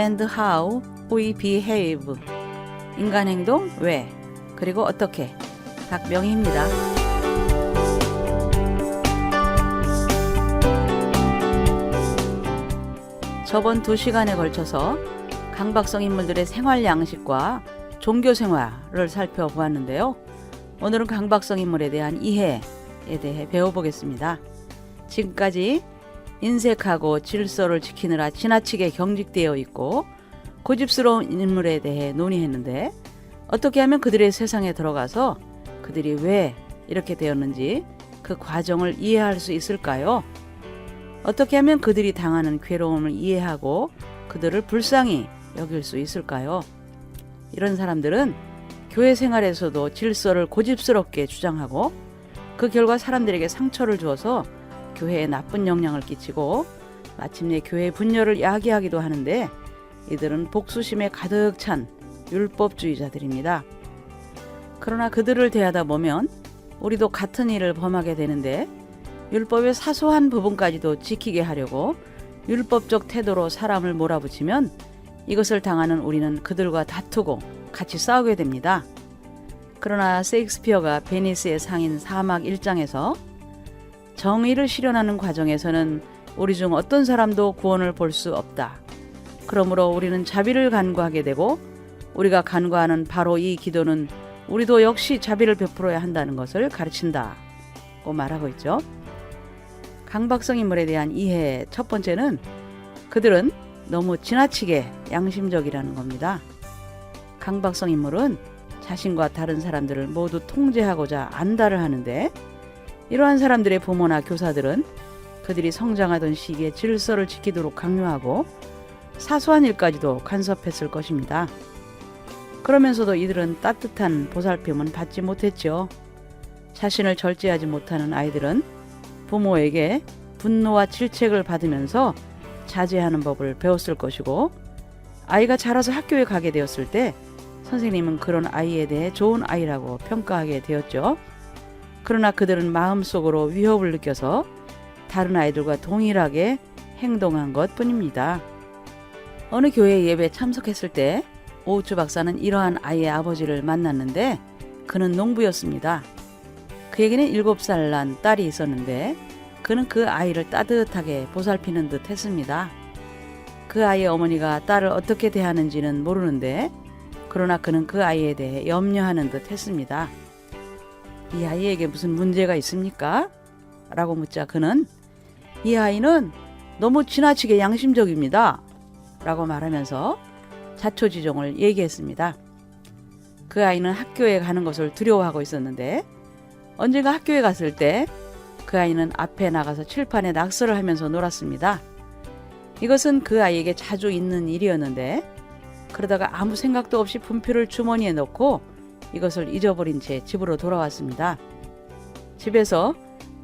and how we behave. 인간 행동 왜, 그리고 어떻게. 각 명의입니다. 저번 2시간에 걸쳐서 강박성 인물들의 생활 양식과 종교 생활을 살펴보았는데요. 오늘은 강박성 인물에 대한 이해에 대해 배워보겠습니다. 지금까지 인색하고 질서를 지키느라 지나치게 경직되어 있고 고집스러운 인물에 대해 논의했는데, 어떻게 하면 그들의 세상에 들어가서 그들이 왜 이렇게 되었는지 그 과정을 이해할 수 있을까요? 어떻게 하면 그들이 당하는 괴로움을 이해하고 그들을 불쌍히 여길 수 있을까요? 이런 사람들은 교회 생활에서도 질서를 고집스럽게 주장하고 그 결과 사람들에게 상처를 주어서 교회에 나쁜 영향을 끼치고 마침내 교회 분열을 야기하기도 하는데, 이들은 복수심에 가득 찬 율법주의자들입니다. 그러나 그들을 대하다 보면 우리도 같은 일을 범하게 되는데, 율법의 사소한 부분까지도 지키게 하려고 율법적 태도로 사람을 몰아붙이면 이것을 당하는 우리는 그들과 다투고 같이 싸우게 됩니다. 그러나 셰익스피어가 베니스의 상인 사막 1장에서 정의를 실현하는 과정에서는 우리 중 어떤 사람도 구원을 볼 수 없다. 그러므로 우리는 자비를 간구하게 되고, 우리가 간구하는 바로 이 기도는 우리도 역시 자비를 베풀어야 한다는 것을 가르친다고 말하고 있죠. 강박성 인물에 대한 이해 첫 번째는 그들은 너무 지나치게 양심적이라는 겁니다. 강박성 인물은 자신과 다른 사람들을 모두 통제하고자 안달을 하는데, 이러한 사람들의 부모나 교사들은 그들이 성장하던 시기에 질서를 지키도록 강요하고 사소한 일까지도 간섭했을 것입니다. 그러면서도 이들은 따뜻한 보살핌은 받지 못했죠. 자신을 절제하지 못하는 아이들은 부모에게 분노와 질책을 받으면서 자제하는 법을 배웠을 것이고, 아이가 자라서 학교에 가게 되었을 때 선생님은 그런 아이에 대해 좋은 아이라고 평가하게 되었죠. 그러나 그들은 마음속으로 위협을 느껴서 다른 아이들과 동일하게 행동한 것뿐입니다. 어느 교회 예배에 참석했을 때 오우츠 박사는 이러한 아이의 아버지를 만났는데, 그는 농부였습니다. 그에게는 7살 난 딸이 있었는데 그는 그 아이를 따뜻하게 보살피는 듯 했습니다. 그 아이의 어머니가 딸을 어떻게 대하는지는 모르는데, 그러나 그는 그 아이에 대해 염려하는 듯 했습니다. 이 아이에게 무슨 문제가 있습니까? 라고 묻자 그는 이 아이는 너무 지나치게 양심적입니다. 라고 말하면서 자초지종을 얘기했습니다. 그 아이는 학교에 가는 것을 두려워하고 있었는데, 언젠가 학교에 갔을 때 그 아이는 앞에 나가서 칠판에 낙서를 하면서 놀았습니다. 이것은 그 아이에게 자주 있는 일이었는데, 그러다가 아무 생각도 없이 분필을 주머니에 넣고 이것을 잊어버린 채 집으로 돌아왔습니다. 집에서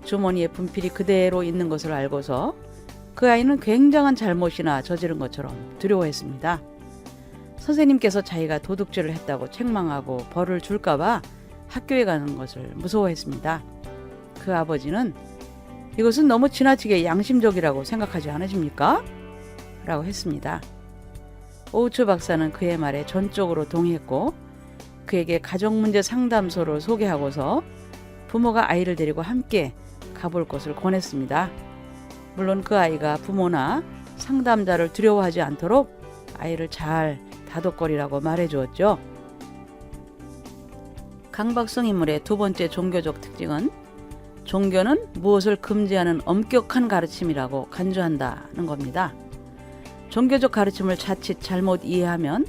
주머니에 분필이 그대로 있는 것을 알고서 그 아이는 굉장한 잘못이나 저지른 것처럼 두려워했습니다. 선생님께서 자기가 도둑질을 했다고 책망하고 벌을 줄까봐 학교에 가는 것을 무서워했습니다. 그 아버지는 이것은 너무 지나치게 양심적이라고 생각하지 않으십니까? 라고 했습니다. 오우츠 박사는 그의 말에 전적으로 동의했고, 그에게 가정문제 상담소를 소개하고서 부모가 아이를 데리고 함께 가볼 것을 권했습니다. 물론 그 아이가 부모나 상담자를 두려워하지 않도록 아이를 잘 다독거리라고 말해주었죠. 강박성 인물의 두 번째 종교적 특징은 종교는 무엇을 금지하는 엄격한 가르침이라고 간주한다는 겁니다. 종교적 가르침을 자칫 잘못 이해하면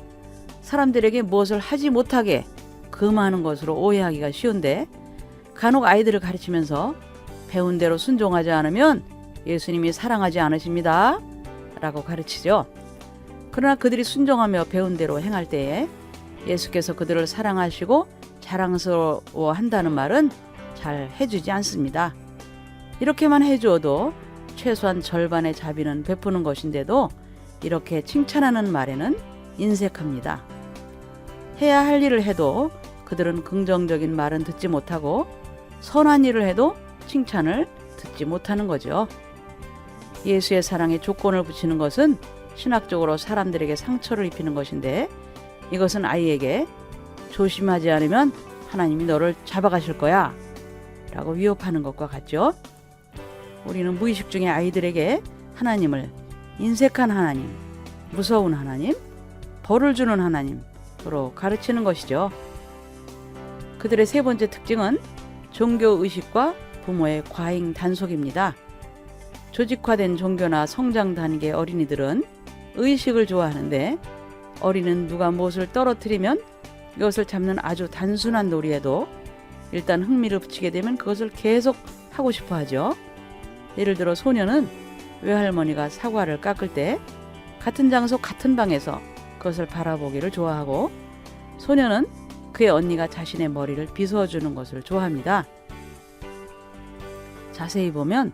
사람들에게 무엇을 하지 못하게 금하는 것으로 오해하기가 쉬운데, 간혹 아이들을 가르치면서 배운 대로 순종하지 않으면 예수님이 사랑하지 않으십니다. 라고 가르치죠. 그러나 그들이 순종하며 배운 대로 행할 때에 예수께서 그들을 사랑하시고 자랑스러워한다는 말은 잘 해주지 않습니다. 이렇게만 해주어도 최소한 절반의 자비는 베푸는 것인데도 이렇게 칭찬하는 말에는 인색합니다. 해야 할 일을 해도 그들은 긍정적인 말은 듣지 못하고, 선한 일을 해도 칭찬을 듣지 못하는 거죠. 예수의 사랑에 조건을 붙이는 것은 신학적으로 사람들에게 상처를 입히는 것인데, 이것은 아이에게 조심하지 않으면 하나님이 너를 잡아가실 거야 라고 위협하는 것과 같죠. 우리는 무의식 중에 아이들에게 하나님을 인색한 하나님, 무서운 하나님, 벌을 주는 하나님으로 가르치는 것이죠. 그들의 세 번째 특징은 종교의식과 부모의 과잉 단속입니다. 조직화된 종교나 성장 단계 어린이들은 의식을 좋아하는데, 어린이는 누가 무엇을 떨어뜨리면 이것을 잡는 아주 단순한 놀이에도 일단 흥미를 붙이게 되면 그것을 계속 하고 싶어 하죠. 예를 들어 소녀는 외할머니가 사과를 깎을 때 같은 장소 같은 방에서 그것을 바라보기를 좋아하고, 소녀는 그의 언니가 자신의 머리를 빗어주는 것을 좋아합니다. 자세히 보면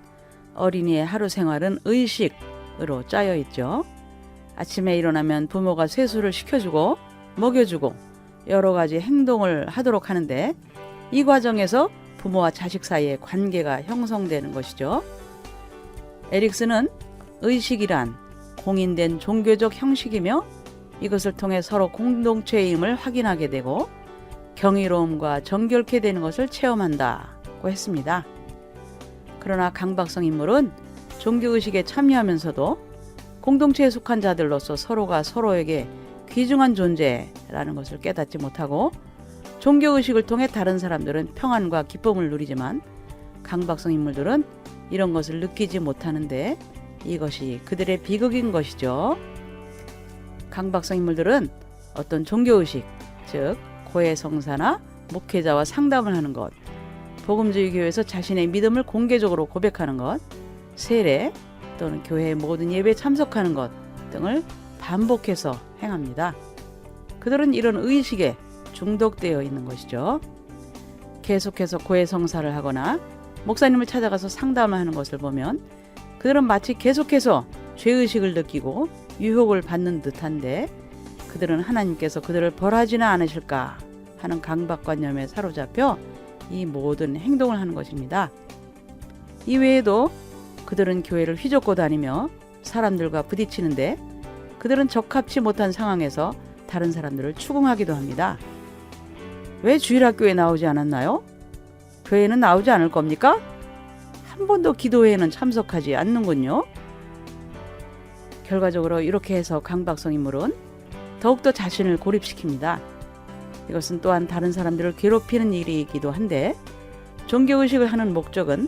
어린이의 하루 생활은 의식으로 짜여 있죠. 아침에 일어나면 부모가 세수를 시켜주고 먹여주고 여러 가지 행동을 하도록 하는데, 이 과정에서 부모와 자식 사이의 관계가 형성되는 것이죠. 에릭슨은 의식이란 공인된 종교적 형식이며, 이것을 통해 서로 공동체임을 확인하게 되고 경이로움과 정결케 되는 것을 체험한다고 했습니다. 그러나 강박성 인물은 종교의식에 참여하면서도 공동체에 속한 자들로서 서로가 서로에게 귀중한 존재라는 것을 깨닫지 못하고, 종교의식을 통해 다른 사람들은 평안과 기쁨을 누리지만 강박성 인물들은 이런 것을 느끼지 못하는데, 이것이 그들의 비극인 것이죠. 강박성 인물들은 어떤 종교의식, 즉 고해성사나 목회자와 상담을 하는 것, 복음주의 교회에서 자신의 믿음을 공개적으로 고백하는 것, 세례 또는 교회의 모든 예배에 참석하는 것 등을 반복해서 행합니다. 그들은 이런 의식에 중독되어 있는 것이죠. 계속해서 고해성사를 하거나 목사님을 찾아가서 상담을 하는 것을 보면 그들은 마치 계속해서 죄의식을 느끼고 유혹을 받는 듯한데, 그들은 하나님께서 그들을 벌하지는 않으실까 하는 강박관념에 사로잡혀 이 모든 행동을 하는 것입니다. 이 외에도 그들은 교회를 휘젓고 다니며 사람들과 부딪히는데, 그들은 적합치 못한 상황에서 다른 사람들을 추궁하기도 합니다. 왜 주일학교에 나오지 않았나요? 교회는 나오지 않을 겁니까? 한 번도 기도회에는 참석하지 않는군요. 결과적으로 이렇게 해서 강박성 인물은 더욱더 자신을 고립시킵니다. 이것은 또한 다른 사람들을 괴롭히는 일이기도 한데, 종교의식을 하는 목적은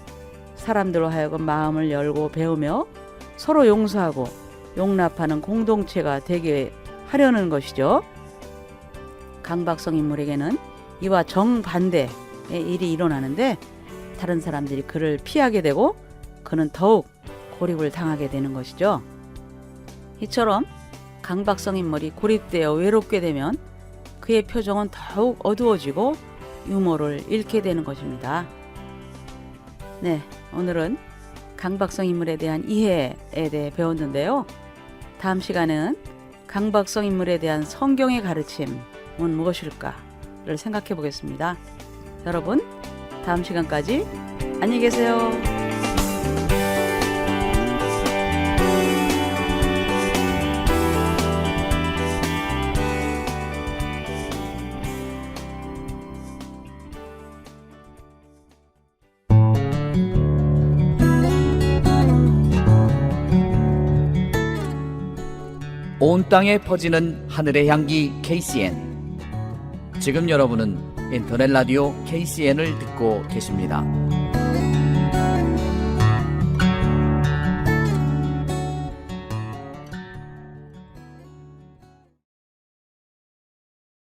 사람들로 하여금 마음을 열고 배우며 서로 용서하고 용납하는 공동체가 되게 하려는 것이죠. 강박성 인물에게는 이와 정반대의 일이 일어나는데, 다른 사람들이 그를 피하게 되고 그는 더욱 고립을 당하게 되는 것이죠. 이처럼 강박성 인물이 고립되어 외롭게 되면 그의 표정은 더욱 어두워지고 유머를 잃게 되는 것입니다. 네, 오늘은 강박성 인물에 대한 이해에 대해 배웠는데요. 다음 시간에는 강박성 인물에 대한 성경의 가르침은 무엇일까를 생각해 보겠습니다. 여러분, 다음 시간까지 안녕히 계세요. 온 땅에 퍼지는 하늘의 향기 KCN. 지금 여러분은 인터넷 라디오 KCN을 듣고 계십니다.